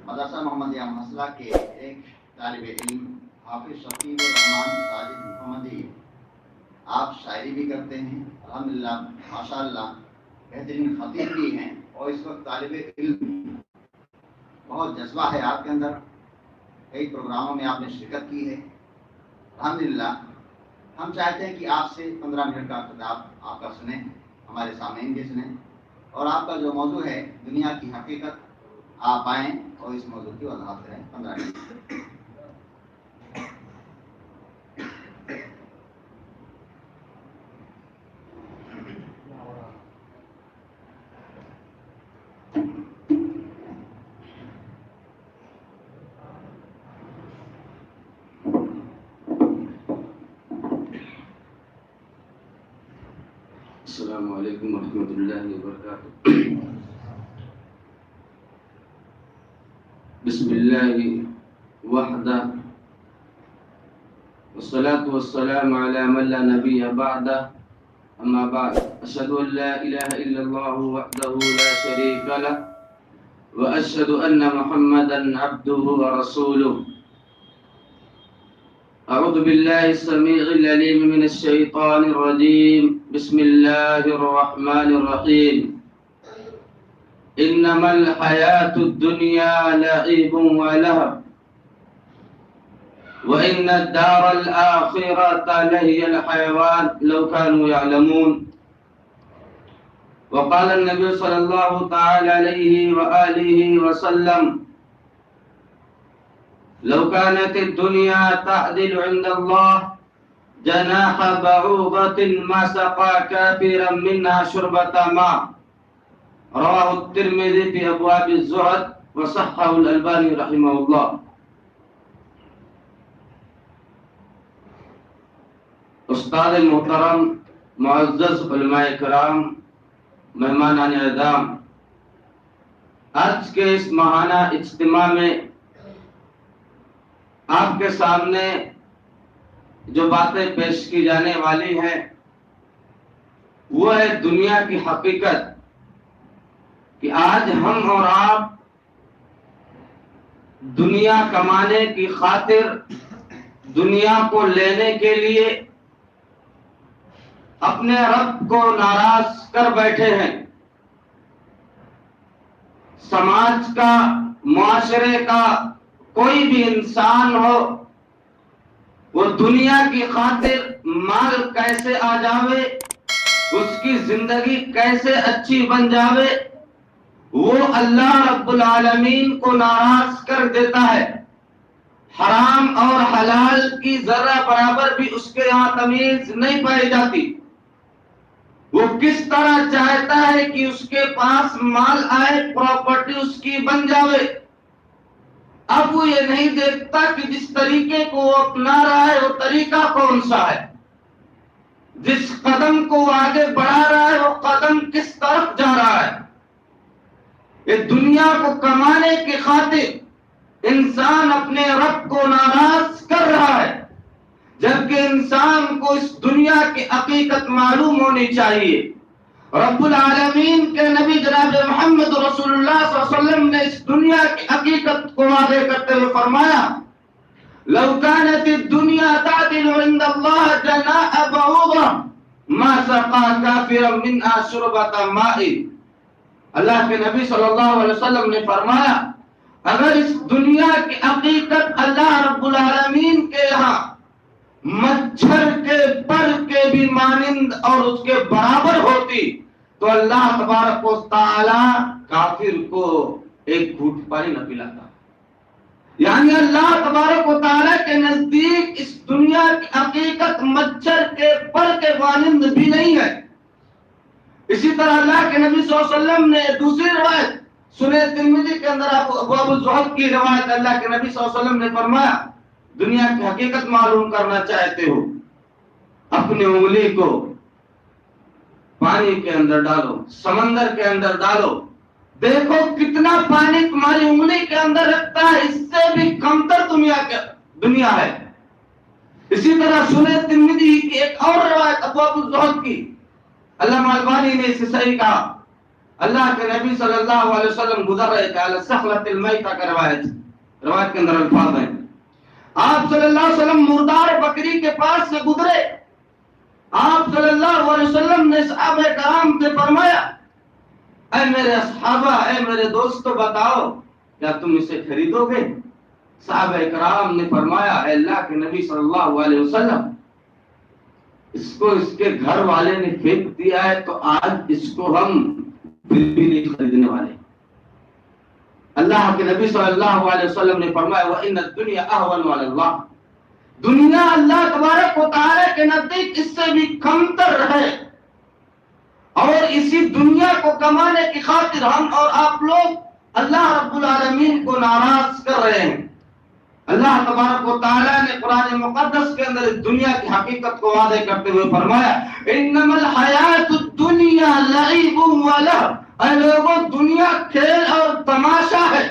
مدرسہ محمدیہ مسئلہ کے ایک طالب علم حافظ شفیع الرحمان ساجد محمدی، آپ شاعری بھی کرتے ہیں، الحمدللہ ماشاء اللہ بہترین خطیب بھی ہیں، اور اس وقت طالب علم بہت جذبہ ہے آپ کے اندر، کئی پروگراموں میں آپ نے شرکت کی ہے الحمدللہ۔ ہم چاہتے ہیں کہ آپ سے 15 منٹ کا خطاب آپ کا سنیں، ہمارے سامعین بھی سنیں، اور آپ کا جو موضوع ہے دنیا کی حقیقت، آپ آئیں اور اس موضوع کی وضاحت کریں 15 منٹ۔ السلام علیکم ورحمۃ اللہ وبرکاتہ۔ بسم اللہ وحدہ والصلاة والسلام على من لا نبی بعدہ، اما بعد، اشہد ان لا الہ الا اللہ وحدہ لا شریک لہ واشہد ان محمدا عبدہ ورسولہ۔ اعوذ باللہ السمیع العلیم من الشیطان الرجیم، بسم اللہ الرحمن الرحیم۔ انما الحیاة الدنیا لعب ولہو وان الدار الآخرة لہی الحیوان لو كانوا يعلمون۔ وقال النبی صلی اللہ تعالی علیہ وآلہ وسلم: لو كانت الدنيا تعدل عند الله جناح بعوضة ما سقى كافرا منها شربة ماء، رواه الترمذي في ابواب الزهد وصححه الالباني رحمه الله۔ استاد محترم، معزز علماء کرام، مہمانان اعظام، آج کے اس ماہانہ اجتماع میں آپ کے سامنے جو باتیں پیش کی جانے والی ہیں وہ ہے دنیا کی حقیقت، کہ آج ہم اور آپ دنیا کمانے کی خاطر، دنیا کو لینے کے لیے اپنے رب کو ناراض کر بیٹھے ہیں۔ سماج کا، معاشرے کا کوئی بھی انسان ہو، وہ دنیا کی خاطر مال کیسے آ جاوے، اس کی زندگی کیسے اچھی بن جاوے، وہ اللہ رب العالمین کو ناراض کر دیتا ہے۔ حرام اور حلال کی ذرہ برابر بھی اس کے یہاں تمیز نہیں پائی جاتی۔ وہ کس طرح چاہتا ہے کہ اس کے پاس مال آئے، پراپرٹی اس کی بن جاوے۔ اب وہ یہ نہیں دیکھتا کہ جس طریقے کو وہ اپنا رہا ہے وہ طریقہ کون سا ہے، جس قدم کو وہ آگے بڑھا رہا ہے وہ قدم کس طرف جا رہا ہے۔ یہ دنیا کو کمانے کی خاطر انسان اپنے رب کو ناراض کر رہا ہے، جبکہ انسان کو اس دنیا کی حقیقت معلوم ہونی چاہیے۔ رب العالمین کے نبی جناب محمد رسول اللہ صلی اللہ علیہ وسلم نے اس دنیا کی حقیقت کو واضح کرتے ہوئے فرمایا: لو كانت الدنيا تعدل عند الله جناح بعوضة ما سقى كافرا منها شربة ماء۔ اللہ کے نبی صلی اللہ علیہ وسلم نے فرمایا، اگر اس دنیا کی حقیقت اللہ رب العالمین کے یہاں مچھر کے پر کے بھی مانند اور اس کے برابر ہوتی تو اللہ تبارک و تعالی کافر کو ایک گھوٹ پانی نہ پلاتا۔ یعنی اللہ تبارک و تعالی کے نزدیک اس دنیا کی حقیقت مچھر کے پر کے مانند بھی نہیں ہے۔ اسی طرح اللہ کے نبی صلی اللہ علیہ وسلم نے دوسری روایت سنن ترمذی کے اندر ابواب الزہد کی روایت، اللہ کے نبی صلی اللہ علیہ وسلم نے فرمایا: دنیا کی حقیقت معلوم کرنا چاہتے ہو، اپنی انگلی کو پانی کے اندر ڈالو، سمندر کے اندر ڈالو، دیکھو کتنا پانی تمہاری انگلی کے اندر رکھتا ہے، اس سے بھی کمتر دنیا ہے۔ اسی طرح سنن ترمذی کی ایک اور روایت ابواب الزہد کی، علامہ البانی نے اسے صحیح کہا، اللہ کے نبی صلی اللہ علیہ وسلم گزر رہے تھے، الصخلۃ المیتہ کا روایت کے اندر الفاظ ہیں، آپ صلی اللہ علیہ وسلم مردار بکری کے پاس سے گزرے، آپ صلی اللہ علیہ وسلم نے صحابہ کرام سے فرمایا، اے میرے اصحابہ، اے میرے دوستو، بتاؤ کیا تم اسے خریدو گے؟ صحابہ کرام نے فرمایا، اے اللہ کے نبی صلی اللہ علیہ وسلم، اس کو اس کے گھر والے نے پھینک دیا ہے تو آج اس کو ہم پھر بھی نہیں خریدنے والے۔ اللہ کے نبی صلی اللہ علیہ وسلم نے فرمایا، وَإِنَّ الدُّنْيَا أَهْوَنُ عَلَى اللَّهِ، دنیا اللہ تبارک و تعالی کے نزدیک اس سے بھی کمتر ہے، اور اسی دنیا کو کمانے کی خاطر ہم اور آپ لوگ اللہ رب العالمین کو ناراض کر رہے ہیں۔ اللہ تبارک و تعالی نے قرآن مقدس کے اندر اس دنیا کی حقیقت کو واضح کرتے ہوئے فرمایا، انما الحیات الدنیا لعب ولہو، اے لوگوں دنیا کھیل اور تماشا ہے،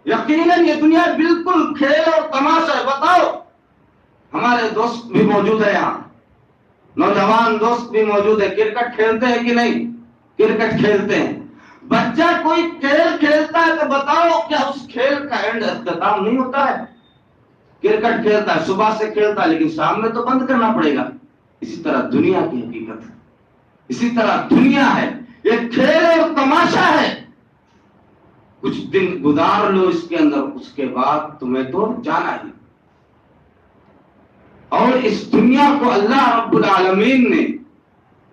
یقیناً یہ دنیا بالکل کھیل اور تماشا ہے۔ بتاؤ، ہمارے دوست بھی موجود ہے یہاں، نوجوان دوست بھی موجود ہے، کرکٹ کھیلتے ہیں کہ نہیں؟ کرکٹ کھیلتے ہیں۔ بچہ کوئی کھیل کھیلتا ہے تو بتاؤ کیا اس کھیل کا اینڈ اختتام نہیں ہوتا ہے؟ کرکٹ کھیلتا ہے، صبح سے کھیلتا ہے، لیکن شام میں تو بند کرنا پڑے گا۔ اسی طرح دنیا کی حقیقت ہے، اسی طرح دنیا ہے، یہ کھیل اور تماشا ہے، کچھ دن گزار لو اس کے اندر، اس کے بعد تمہیں تو جانا ہی۔ اور اس دنیا کو اللہ رب العالمین نے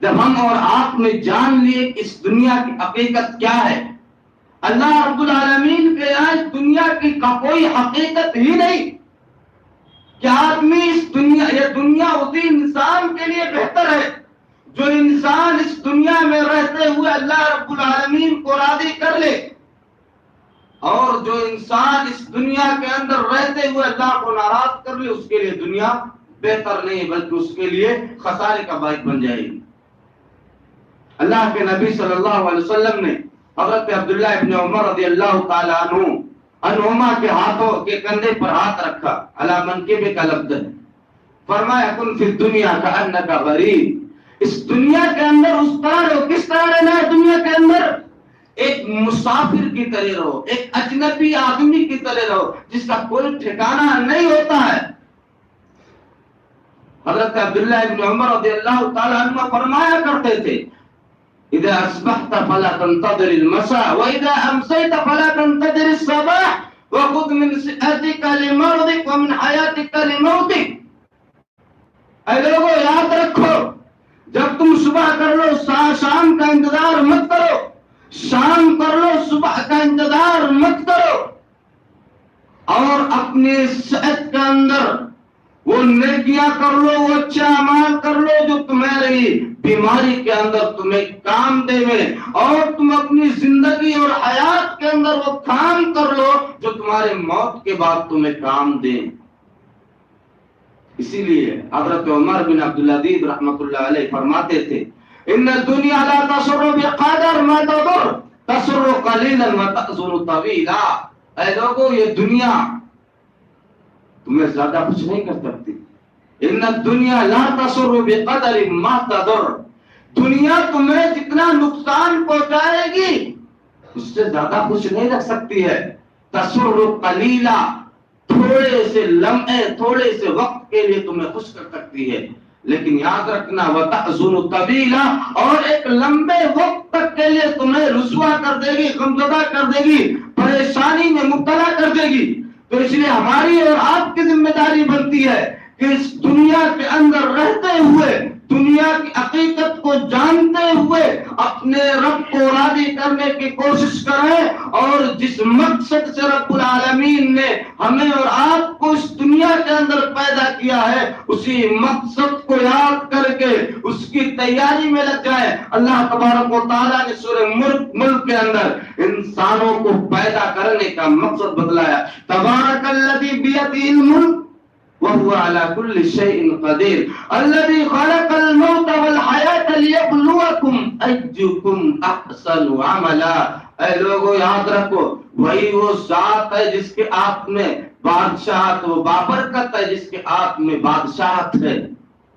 جب ہم اور آپ نے جان لیے کہ اس دنیا کی حقیقت کیا ہے، اللہ رب العالمین کے آج دنیا کی کوئی حقیقت ہی نہیں کہ آدمی اس دنیا، یہ دنیا اسی انسان کے لیے بہتر ہے جو انسان اس دنیا میں رہتے ہوئے اللہ رب العالمین کو راضی کر لے، اور جو انسان اس دنیا کے اندر رہتے ہوئے اللہ کو ناراض کر لے، اس کے لیے دنیا بہتر نہیں بلکہ اس کے لیے خسارے کا باعث بن جائے گی۔ اللہ کے نبی صلی اللہ علیہ وسلم نے حضرت عبداللہ ابن عمر رضی اللہ تعالی عنہما کے ہاتھوں کے کندھے پر ہاتھ رکھا، علی منکبہ کا لفظ ہے، فرمایا کن فی الدنیا کأنک غریب، اس دنیا کے اندر اس طرح رہو، کس طرح رہنا ہے دنیا کے اندر؟ ایک مسافر کی طرح رہو، ایک اجنبی آدمی کی طرح رہو جس کا کوئی ٹھکانہ نہیں ہوتا ہے۔ حضرت عبداللہ ابن عمر رضی اللہ تعالی عنہ فرمایا کرتے تھے، اذا اصبحت فلا تنتظر المساء واذا امسيت فلا تنتظر الصباح وخذ من صحتك لمرضك ومن حياتك لموتك، اے لوگوں یاد رکھو، جب تم صبح کر لو شام کا انتظار مت کرو، شام کر لو صبح کا انتظار مت کرو، اور اپنی صحت کے اندر وہ نیکیاں کر لو، وہ اچھے اعمال کر لو جو تمہاری بیماری کے اندر تمہیں کام دے، اور تم اپنی زندگی اور حیات کے اندر وہ کام کر لو جو تمہارے موت کے بعد تمہیں کام دے۔ اسی لیے حضرت عمر بن عبدالعزیز رحمۃ اللہ علیہ فرماتے تھے، ان الدنیا لا تسر بقدر ما تضر تسر قلیلا وتحزن طویلا، اے لوگوں یہ دنیا تمہیں زیادہ کچھ نہیں کر سکتی، ان الدنیا لا تسر بقدر ما تضر، دنیا تمہیں جتنا نقصان پہنچائے گی اس سے زیادہ کچھ نہیں رکھ سکتی ہے، تسر قلیلا، تھوڑے سے لمحے، تھوڑے سے وقت کے لیے تمہیں خوش کر سکتی ہے، لیکن یاد رکھنا وتحزن طویلا، اور ایک لمبے وقت تک کے لیے تمہیں رسوا کر دے گی، غمزدہ کر دے گی، پریشانی میں مبتلا کر دے گی۔ تو اس لیے ہماری اور آپ کی ذمہ داری بنتی ہے کہ اس دنیا کے اندر رہتے ہوئے، دنیا کی حقیقت کو جانتے ہوئے اپنے رب کو راضی کرنے کی کوشش کریں، اور جس مقصد سے رب العالمین نے ہمیں اور آپ کو اس دنیا کے اندر پیدا کیا ہے اسی مقصد کو یاد کر کے اس کی تیاری میں لگ جائے۔ اللہ تبارک و تعالیٰ نے سورہ ملک کے اندر انسانوں کو پیدا کرنے کا مقصد بتلایا، تبارک الذی بیدہ الملک وهو على كل شيء قدير الذي خلق الموت والحياة ليبلوكم أيكم أحسن عملا، اے لوگوں یاد رکھو وہی وہ ذات ہے جس کے ہاتھ میں بادشاہت، وہ بابرکت ہے جس کے ہاتھ میں بادشاہت ہے،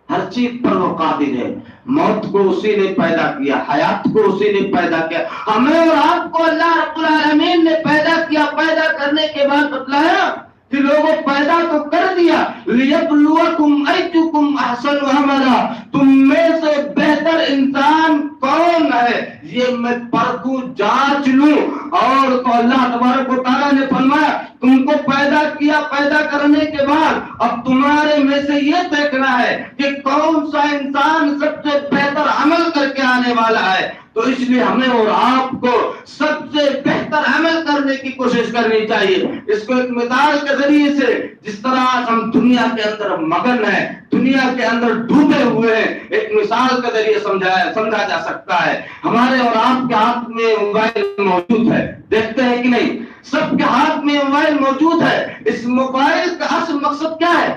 ہر چیز پر وہ قادر ہے. موت کو اسی نے پیدا کیا, حیات کو اسی نے پیدا کیا. ہمیں اور آپ کو اللہ رب العالمین نے پیدا کیا. پیدا کرنے کے بعد بتلایا کہ لوگوں پیدا تو کر دیا, لیبلوکم ایتکم احسن عملا, تم میں سے بہتر انسان کون ہے یہ میں پرکھوں, جانچ لوں. اور تو اللہ تبارک و تعالیٰ نے فرمایا تم کو پیدا کیا, پیدا کرنے کے بعد اب تمہارے میں سے یہ دیکھنا ہے کہ کون سا انسان سب سے بہتر عمل کر کے آنے والا ہے. تو اس لیے ہمیں اور آپ کو سب سے بہتر عمل کرنے کی کوشش کرنی چاہیے. اس کو ایک مثال کے ذریعے سے, جس طرح ہم دنیا کے اندر مگن ہیں, دنیا کے اندر ڈوبے ہوئے ہیں, ایک مثال کے ذریعے سمجھا جا سکتا ہے. ہمارے اور آپ کے ہاتھ میں موبائل موجود ہے, دیکھتے ہیں کہ نہیں؟ سب کے ہاتھ میں موبائل موجود ہے. اس موبائل کا اصل مقصد کیا ہے؟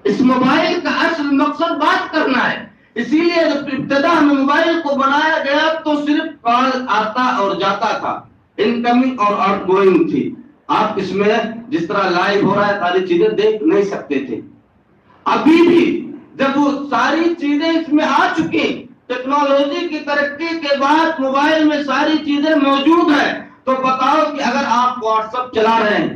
اس موبائل کا اصل مقصد بات کرنا ہے. اسی لیے جب ابتدا میں موبائل کو بنایا گیا تو صرف کال آتا اور جاتا تھا, انکمنگ اور آؤٹ گوئنگ تھی. آپ اس میں جس طرح لائیو ہو رہا ہے ساری چیزیں دیکھ نہیں سکتے تھے. ابھی بھی جب وہ ساری چیزیں اس میں آ چکی, ٹیکنالوجی کی ترقی کے بعد موبائل میں ساری چیزیں موجود ہیں, تو بتاؤ کہ اگر آپ واٹس ایپ چلا رہے ہیں,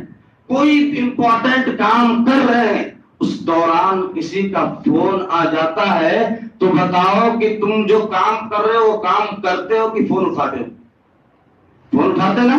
کوئی امپورٹنٹ کام کر رہے ہیں, اس دوران کسی کا فون آ جاتا ہے, تو بتاؤ کہ تم جو کام کر رہے ہو وہ کام کرتے ہو کہ فون اٹھاتے ہو؟ فون اٹھاتے نا.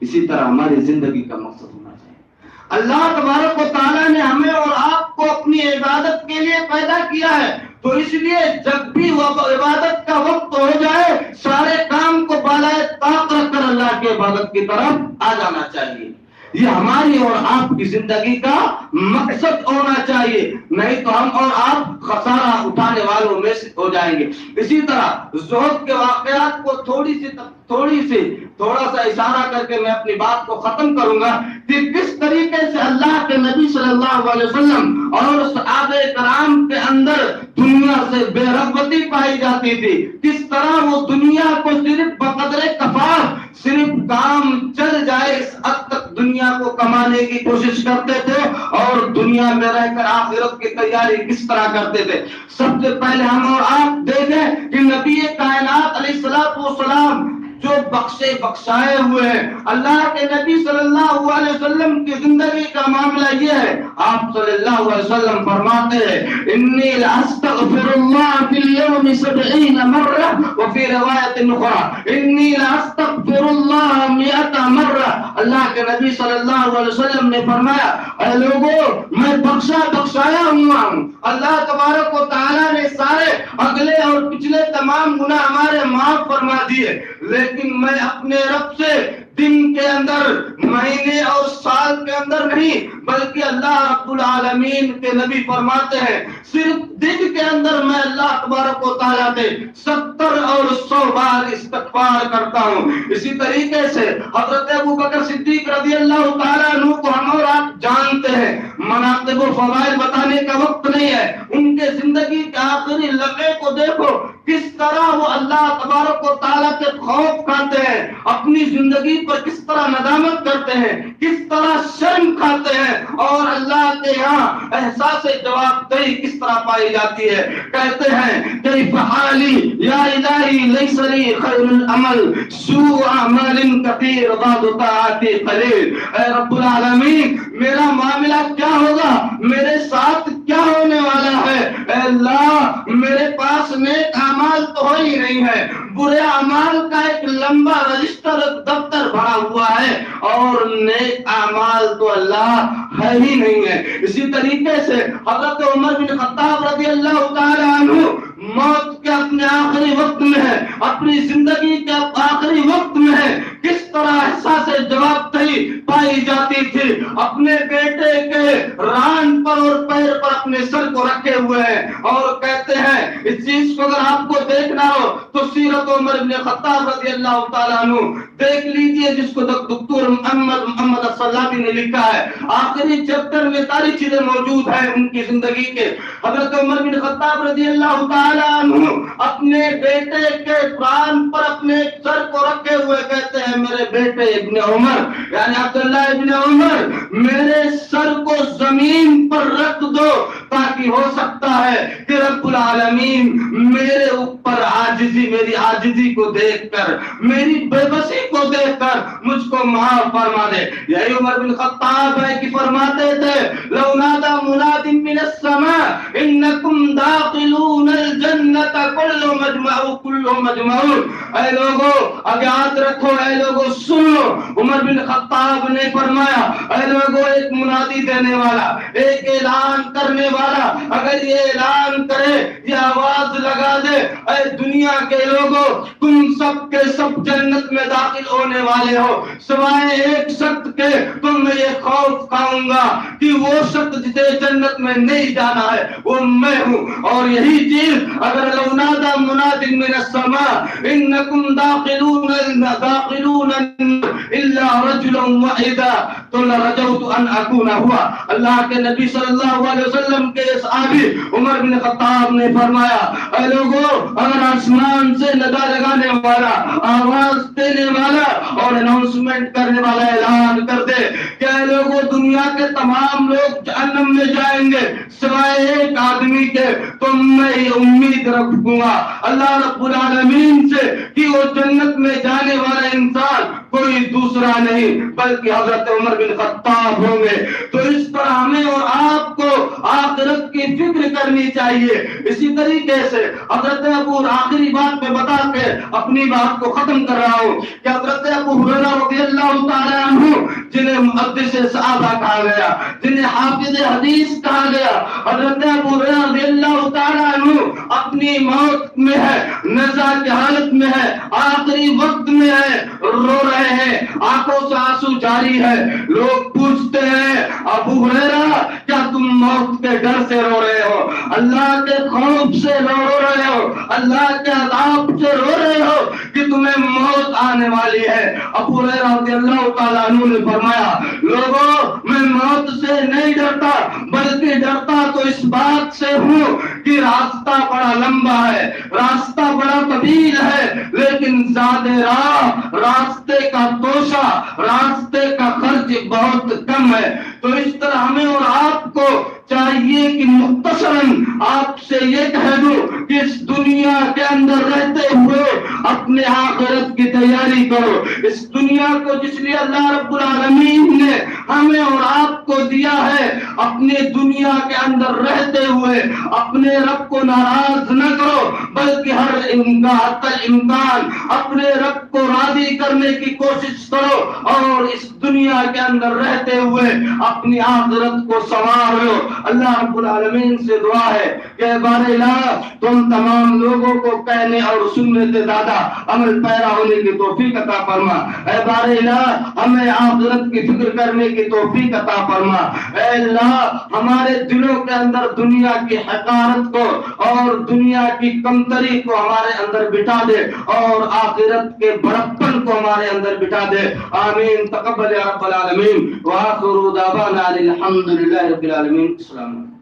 اسی طرح ہماری زندگی کا مقصد ہونا چاہیے. اللہ تبارک و تعالیٰ نے ہمیں اور آپ کو اپنی عبادت کے لیے پیدا کیا ہے, تو اس لیے جب بھی وہ عبادت کا وقت ہو جائے سارے کام کو بالائے طاق رکھ کر اللہ کی عبادت کی طرف آ جانا چاہیے. یہ ہماری اور آپ کی زندگی کا مقصد ہونا چاہیے, نہیں تو ہم اور آپ خسارہ اٹھانے والوں میں سے ہو جائیں گے. اسی طرح زہد کے واقعات کو تھوڑا سا اشارہ کر کے میں اپنی بات کو ختم کروں گا کہ کس طریقے سے اللہ کے نبی صلی اللہ علیہ وسلم اور صحابہ کرام کے اندر دنیا سے بے رغبتی پائی جاتی تھی. کس طرح وہ دنیا کو صرف بقدر کفاف, صرف کام چل جائے اس حد تک دنیا کو کمانے کی کوشش کرتے تھے, اور دنیا میں رہ کر آخرت کی تیاری کس طرح کرتے تھے. سب سے پہلے ہم اور آپ دیکھیں کہ نبی کائنات علیہ الصلوۃ والسلام جو بخشائے ہوئے ہیں, اللہ کے نبی صلی اللہ علیہ وسلم کی زندگی کا معاملہ یہ ہے. آپ صلی اللہ علیہ وسلم فرماتے ہیں انی لاستغفر اللہ فی اليوم 70 مرہ, وفی روایت اخرى انی لاستغفر اللہ 100 مرہ. اللہ کے نبی صلی اللہ علیہ وسلم نے فرمایا اے لوگوں میں بخشایا ہوا ہوں. اللہ تبارک و تعالیٰ نے سارے اگلے اور پچھلے تمام گناہ ہمارے معاف فرما دیے, لیکن میں اپنے رب سے دن کے اندر, مہینے اور سال کے اندر نہیں, بلکہ اللہ رب العالمین کے نبی فرماتے ہیں صرف دن کے اندر میں اللہ تبارک و تعالیٰ سے 70 اور 100 بار استغفار کرتا ہوں. اسی طریقے سے حضرت ابوبکر صدیق رضی اللہ تعالیٰ عنہ کو ہم اور آپ جانتے ہیں, مناقب و فضائل بتانے کا وقت نہیں ہے. ان کے زندگی کے آخری لمحے کو دیکھو, کس طرح وہ اللہ تبارک و تعالیٰ کے خوف کھاتے ہیں, اپنی زندگی پر کس طرح ندامت کرتے ہیں, کس طرح شرم کھاتے ہیں, اور اللہ کے یہاں احساس جواب دہی کس طرح پائی جاتی ہے. کہتے ہیں کیف حالی یا الہی لیس لی خیر العمل سوء اعمال کثیر بعد طاعت قلیل. اے رب العالمین میرا معاملہ کیا ہوگا, میرے ساتھ کیا ہونے والا ہے؟ اے اللہ میرے پاس نیک اعمال تو ہو ہی نہیں ہے, برے اعمال کا ایک لمبا رجسٹر دفتر بھرا ہوا ہے, اور نیک اعمال تو اللہ ہے ہی نہیں ہے. اسی طریقے سے حضرت عمر بن خطاب رضی اللہ تعالی عنہ موت کے اپنے آخری وقت میں ہے, اپنی زندگی کے آخری وقت میں ہے, کس طرح احساس جواب دہی پائی جاتی تھی. اپنے بیٹے کے ران پر اور پیر پر اپنے سر کو رکھے ہوئے ہیں, اور کہتے ہیں اس چیز کو اگر آپ کو دیکھنا ہو تو سیرت عمر بن خطاب رضی اللہ تعالیٰ عنہ دیکھ لیجئے, جس کو دکتور محمد الصلابی نے لکھا ہے. آخری چیپٹر میں ساری چیزیں موجود ہیں ان کی زندگی کے. حضرت عمر بن خطاب رضی اللہ تعالیٰ عنہ اپنے بیٹے کے پران پر اپنے سر کو رکھے ہوئے کہتے ہیں میرے بیٹے ابن عمر یعنی عبداللہ ابن عمر, میرے سر کو زمین پر رکھ دو, تاکہ ہو سکتا ہے کہ رب العالمین میرے اوپر میری عاجزی کو دیکھ کر، میری بے بسی کو دیکھ کر مجھ کو معاف فرما دے۔ یہی عمر بن خطاب ہے کہ فرماتے تھے لو نادى مناد من السماء انکم داخلون الجنت کل مجمعون۔ اے لوگو اب یاد رکھو، اے لوگو سن لو، عمر بن خطاب نے فرمایا اے لوگو ایک منادی دینے والا، ایک اعلان کرنے والا اگر یہ اعلان کرے، یہ آواز لگا دے اے دنیا کے لوگوں تم سب کے سب جنت میں داخل ہونے والے ہو سوائے ایک شخص کے، تم میں یہ خوف کھاؤں گا کہ وہ شخص جسے جنت میں نہیں جانا ہے وہ میں ہوں۔ اور یہی چیز اگر لو نادى مناد من السماء انکم داخلون الا رجلا واحدا تو لرجوت ان اكون ہوا۔ اللہ کے نبی صلی اللہ علیہ وسلم کے صحابی عمر بن خطاب نے فرمایا اے لوگوں اگر آسمان سے ندا لگانے والا، آواز دینے والا اور اناؤنسمنٹ کرنے والا اعلان کر دے کہ اے لوگوں دنیا کے تمام لوگ جہنم میں جائیں گے سوائے ایک آدمی کے، تو میں یہ امید رکھوں گا اللہ رب العالمین سے کہ وہ جنت میں جانے والا انسان کوئی دوسرا نہیں بلکہ حضرت عمر بن خطاب ہوں گے۔ تو اس طرح ہمیں اور آپ کو آخرت کی فکر کرنی چاہیے۔ اسی طریقے سے حضرت ابو، آخری بات میں بتا کے اپنی بات کو ختم کر رہا ہوں کہ حضرت ابو ہریرہ رضی اللہ تعالی عنہ جنہیں محدث صحابہ کہا گیا، جنہیں حافظ حدیث کہا گیا، حضرت ابو ہریرہ رضی اللہ تعالی عنہ اپنی موت میں ہے، نزا کی حالت میں ہے، آخری وقت میں ہے، رو رہے ہیں، آنکھوں سے آنسو جاری ہے۔ لوگ پوچھتے ہیں ابو ہریرہ کیا تم موت کے ڈر سے رو رہے ہو، اللہ کے خوف سے رو رہے ہو، اللہ کے عذاب سے رو رہے ہو کہ تمہیں موت آنے والی ہے؟ ابو ہریرہ رضی اللہ تعالیٰ عنہ نے فرمایا لوگوں میں موت سے نہیں ڈرتا بلکہ ڈرتا تو اس بات سے ہوں کہ راستہ بڑا لمبا ہے، راستہ بڑا طویل ہے، لیکن زیادہ راہ، راستے کا توشہ، راستے کا خرچ بہت کم ہے۔ تو اس طرح ہمیں اور آپ کو چاہیے کہ مختصراً آپ سے یہ کہہ دوں کہ اس دنیا کے اندر رہتے ہوئے اپنے آخرت کی تیاری کرو۔ اس دنیا کو جس لیے اللہ رب العالمین نے ہمیں اور آپ کو دیا ہے، اپنے دنیا کے اندر رہتے ہوئے اپنے رب کو ناراض نہ کرو بلکہ ہر امکان اپنے رب کو راضی کرنے کی کوشش کرو، اور اس دنیا کے اندر رہتے ہوئے اپنی آخرت کو سنوار لو۔ اللہ رب العالمین سے دعا ہے کہ بار الہ تم تمام لوگوں کو کہنے اور سننے سے زیادہ عمل پیرا ہونے کی توفیق عطا فرما۔ اے بار الہ ہمیں آخرت کی فکر کرنے کی توفیق عطا فرما۔ اے اللہ ہمارے دلوں کے اندر دنیا کی حقارت کو اور دنیا کی کمتری کو ہمارے اندر بٹھا دے اور آخرت کے بڑپن کو ہمارے اندر بٹھا دے۔ آمین تقبل یا رب العالمین۔ وآخر دعوانا الحمد للہ رب العالمین۔ السلام علیکم۔